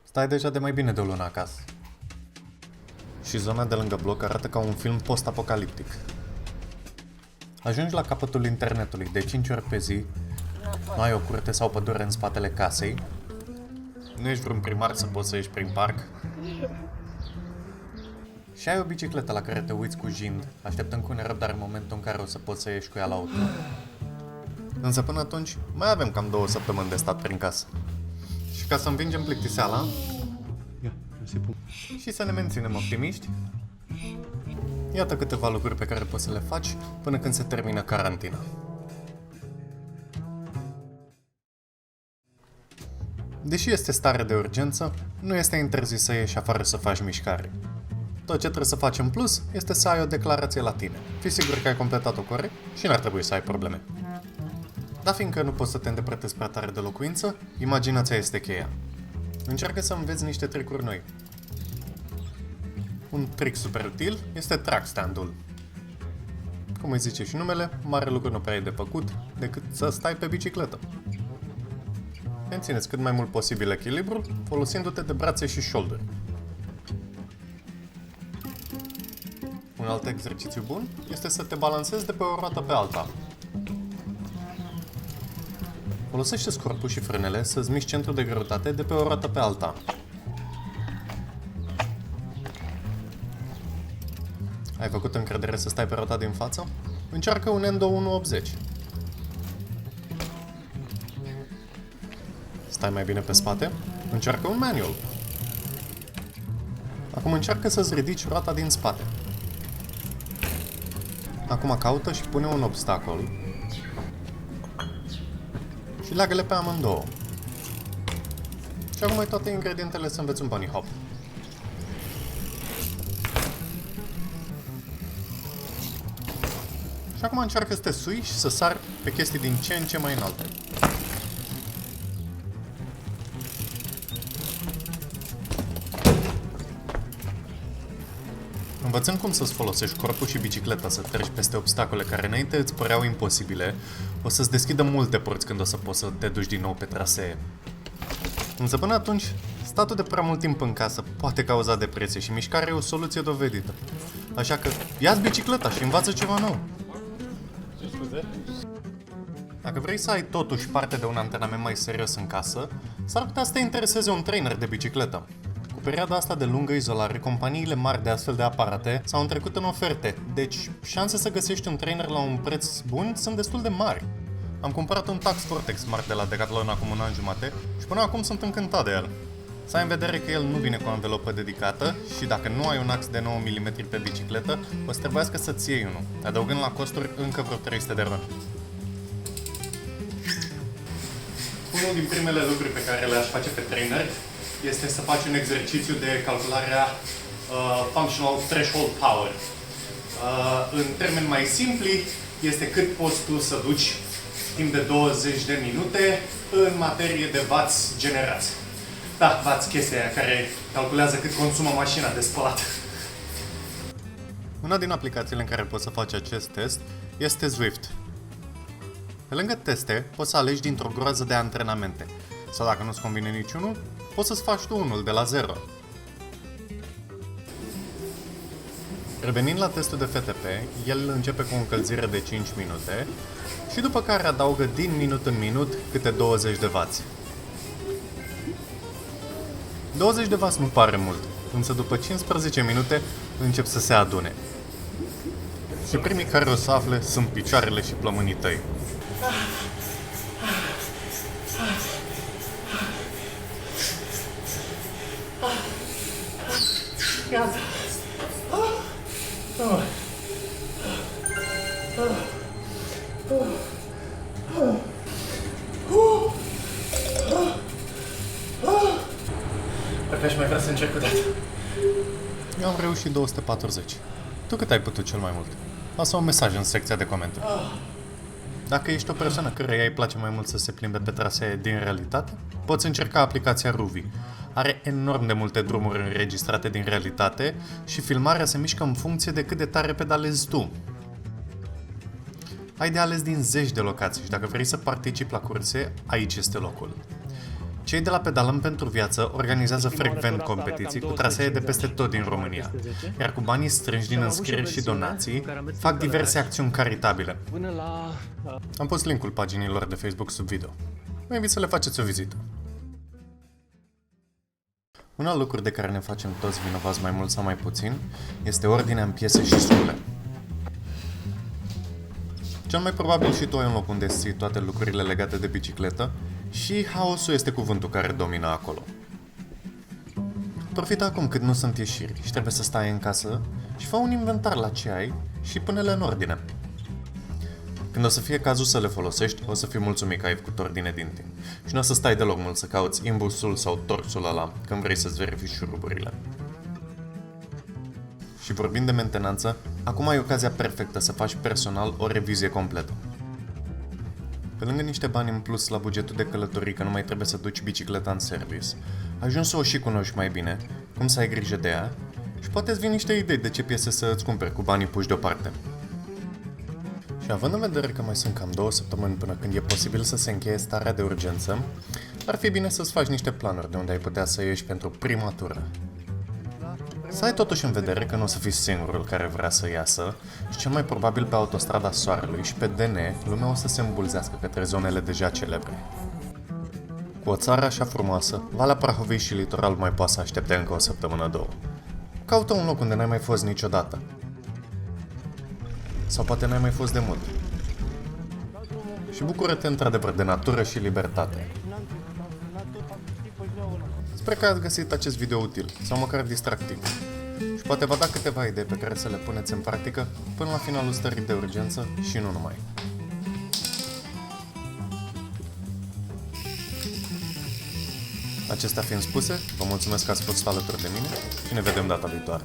Stai deja de mai bine de o lună acasă. Și zona de lângă bloc arată ca un film post-apocaliptic. Ajungi la capătul internetului de 5 ori pe zi, nu ai o curte sau pădure în spatele casei, nu ești vreun primar să poți să ieși prin parc și ai o bicicletă la care te uiți cu jind, așteptând cu nerăbdare momentul în care o să poți să ieși cu ea la auto. Însă până atunci mai avem cam 2 săptămâni de stat prin casă. Și ca să învingem plictiseala și să ne menținem optimiști, iată câteva lucruri pe care poți să le faci până când se termină carantina. Deși este stare de urgență, nu este interzis să ieși afară să faci mișcare. Tot ce trebuie să faci în plus este să ai o declarație la tine. Fii sigur că ai completat-o corect și n-ar trebui să ai probleme. Dar fiindcă nu poți să te îndepărtezi prea tare de locuință, imaginația este cheia. Încearcă să înveți niște tricuri noi. Un trick super util este track stand-ul. Cum îi zice și numele, mare lucru nu prea e de făcut decât să stai pe bicicletă. Mențineți cât mai mult posibil echilibru folosindu-te de brațe și șolduri. Un alt exercițiu bun este să te balansezi de pe o roată pe alta. Folosește corpul și frânele să-ți miști centrul de greutate de pe o roată pe alta. Ai făcut încredere să stai pe rota din față? Încearcă un Endo 180. Stai mai bine pe spate? Încearcă un manual. Acum încearcă să-ți ridici roata din spate. Acum caută și pune un obstacol și leagă-le pe amândouă. Și acum ai toate ingredientele să înveți un bunny hop. Și acum încearcă să te sui și să sari pe chestii din ce în ce mai înalte. Învățând cum să-ți folosești corpul și bicicleta să treci peste obstacole care înainte îți păreau imposibile, o să-ți deschidă multe porți când o să poți să te duci din nou pe trasee. Însă până atunci, statul de prea mult timp în casă poate cauza depresie și mișcarea e o soluție dovedită. Așa că ia-ți bicicleta și învață ceva nou. Dacă vrei să ai totuși parte de un antrenament mai serios în casă, s-ar putea să te intereseze un trainer de bicicletă. Cu perioada asta de lungă izolare, companiile mari de astfel de aparate s-au întrecut în oferte, deci șanse să găsești un trainer la un preț bun sunt destul de mari. Am cumpărat un Tacx Vortex Smart de la Decathlon acum un an jumate și până acum sunt încântat de el. Să ai în vedere că el nu vine cu o anvelopă dedicată și dacă nu ai un ax de 9 mm pe bicicletă, o să trebuiască să-ți iei unul, adăugând la costuri încă vreo 300 de RON. Unul din primele lucruri pe care le-aș face pe trainer este să faci un exercițiu de calculare a Functional Threshold Power. În termeni mai simpli, este cât poți tu să duci timp de 20 de minute în materie de watts generați. Da, watts, chestia aia care calculează cât consumă mașina de spălat. Una din aplicațiile în care poți să faci acest test este Zwift. Pe lângă teste, poți să alegi dintr-o groază de antrenamente. Sau dacă nu-ți convine niciunul, poți să-ți faci tu unul de la zero. Revenind la testul de FTP, el începe cu o încălzire de 5 minute și după care adaugă din minut în minut câte 20 de W. 20 de W nu pare mult, însă după 15 minute încep să se adune. Și primii care o să afle sunt picioarele și plămânii tăi. Gata. Dacă aș mai vrea să încerc o dată. Eu am reușit 240. Tu cât ai putut cel mai mult? Lasă un mesaj în secția de comentarii. Dacă ești o persoană căreia îi place mai mult să se plimbe pe trasee din realitate, poți încerca aplicația Ruvi. Are enorm de multe drumuri înregistrate din realitate și filmarea se mișcă în funcție de cât de tare pedalezi tu. Ai de ales din zeci de locații și dacă vrei să participi la curse, aici este locul. Cei de la Pedalăm pentru Viață organizează frecvent competiții cu trasee de peste tot din România, iar cu banii strânși din înscrieri și donații, fac diverse acțiuni caritabile. Am pus linkul paginilor de Facebook sub video. Vă invit să le faceți o vizită. Un alt lucru de care ne facem toți vinovați mai mult sau mai puțin este ordinea în piese și scule. Cel mai probabil și tu ai un loc unde ții toate lucrurile legate de bicicletă și haosul este cuvântul care domină acolo. Profita acum cât nu sunt ieșiri și trebuie să stai în casă și fă un inventar la ce ai și pune-le în ordine. Când o să fie cazul să le folosești, o să fii mulțumit că ai făcut ordine din timp și nu o să stai deloc mult să cauți imbusul sau torțul ăla când vrei să-ți verifici șuruburile. Și vorbind de mentenanță, acum ai ocazia perfectă să faci personal o revizie completă. Pe lângă niște bani în plus la bugetul de călătorii că nu mai trebuie să duci bicicleta în service, ajungi să o și cunoști mai bine, cum să ai grijă de ea și poate îți vin niște idei de ce piese să îți cumperi cu banii puși deoparte. Și având în vedere că mai sunt cam 2 săptămâni până când e posibil să se încheie starea de urgență, ar fi bine să-ți faci niște planuri de unde ai putea să ieși pentru prima tură. Să ai totuși în vedere că nu o să fii singurul care vrea să iasă și cel mai probabil pe autostrada Soarelui și pe DN lumea o să se îmbulzească către zonele deja celebre. Cu o țară așa frumoasă, Valea Prahovei și litoralul mai poate să aștepte încă o săptămână, 2. Caută un loc unde n-ai mai fost niciodată. Sau poate n-ai mai fost de mult. Și bucură-te într-adevăr de natură și libertate. Sper că ați găsit acest video util sau măcar distractiv și poate vă da câteva idei pe care să le puneți în practică până la finalul stării de urgență și nu numai. Acestea fiind spuse, vă mulțumesc că ați fost alături de mine și ne vedem data viitoare.